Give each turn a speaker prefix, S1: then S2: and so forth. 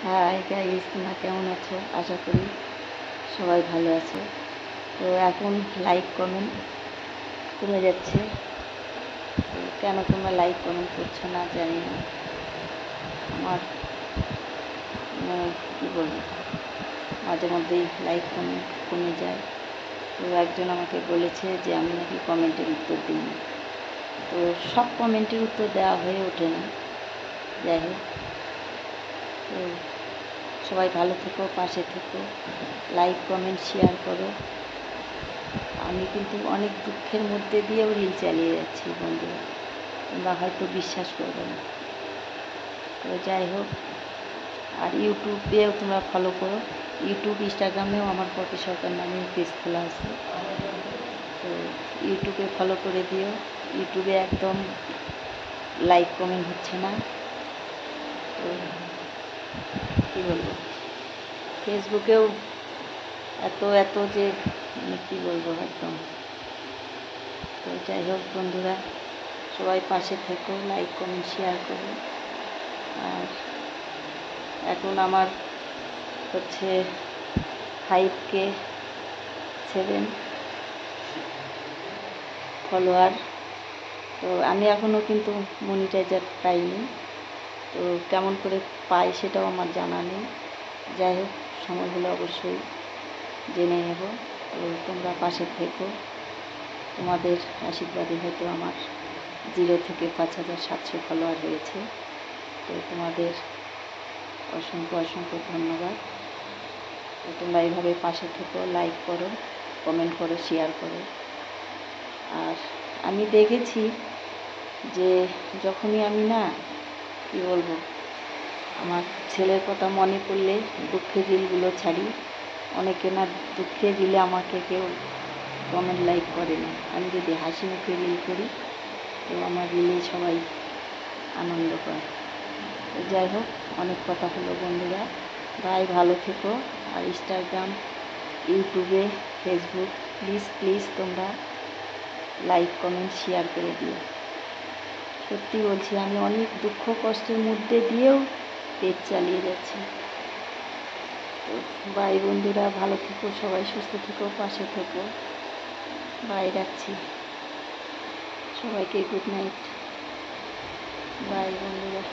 S1: Hi guys, তোমরা কেমন আছো? আশা করি সবাই ভালো আছে। তো এখন লাইক কমেন্ট কমে যাচ্ছে। তো কেন তোমরা লাইক কমেন্ট করছো না জানি না। আমার কী বলবো, মাঝে মধ্যেই লাইক কমেন্ট কমে যায়। তো একজন আমাকে বলেছে যে আমি নাকি কমেন্টের উত্তর দিই না। তো সব কমেন্টের উত্তর দেওয়া হয়ে ওঠে না। যাই হোক, তো সবাই ভালো থেকো, পাশে থেকো, লাইক কমেন্ট শেয়ার করো। আমি কিন্তু অনেক দুঃখের মধ্যে দিয়েও রিল চালিয়ে যাচ্ছি বন্ধুরা, তোমরা হয়তো বিশ্বাস করবে না। তো যাই হোক, আর ইউটিউবেও তোমরা ফলো করো। ইউটিউব ইনস্টাগ্রামেও আমার পপি সরকার নামে পেজ খোলা আছে। তো ইউটিউবে ফলো করে দিও। ইউটিউবে একদম লাইক কমেন্ট হচ্ছে না। তো কী বলবো, ফেসবুকেও এত যে কী বলবো একদম। তো যাই হোক বন্ধুরা, সবাই পাশে থেকো, লাইক কমেন্ট শেয়ার করো। আর এখন আমার হচ্ছে 5K 7 ফলোয়ার। তো আমি এখনও কিন্তু মনিটাইজার পাইনি। তো কেমন করে পাই সেটাও আমার জানা নেই। যাই হোক, সময় হলে অবশ্যই জেনে নেব। তো তোমরা পাশে থেকো, তোমাদের আশীর্বাদে হয়তো আমার 0 থেকে 5700 ফলোয়ার হয়েছে। তো তোমাদের অসংখ্য ধন্যবাদ। তো তোমরা এইভাবে পাশে থেকো, লাইক করো, কমেন্ট করো, শেয়ার করো। আর আমি দেখেছি যে যখনই আমি কী বলবো, আমার ছেলের কথা মনে পড়লে দুঃখের রিলগুলো ছাড়ি। অনেকে দুঃখের রিলে আমাকে কেউ কমেন্ট লাইক করে না। আমি যদি হাসি মুখে রিল করি তো আমার রিলে সবাই আনন্দ পায়। তো যাই হোক, অনেক কথা হলো বন্ধুরা। বাই, ভালো থেকো। আর ইনস্টাগ্রাম, ইউটিউবে, ফেসবুক প্লিজ তোমরা লাইক কমেন্ট শেয়ার করে দিও। সত্যি বলছি, আমি অনেক দুঃখ কষ্টের মধ্যে দিয়েও পেজ চালিয়ে যাচ্ছি। তো বাই বন্ধুরা, ভালো থেকো, সবাই সুস্থ থেকো, পাশে থেকো। বাই, রাখছি। সবাইকে গুড নাইট। বাই বন্ধুরা।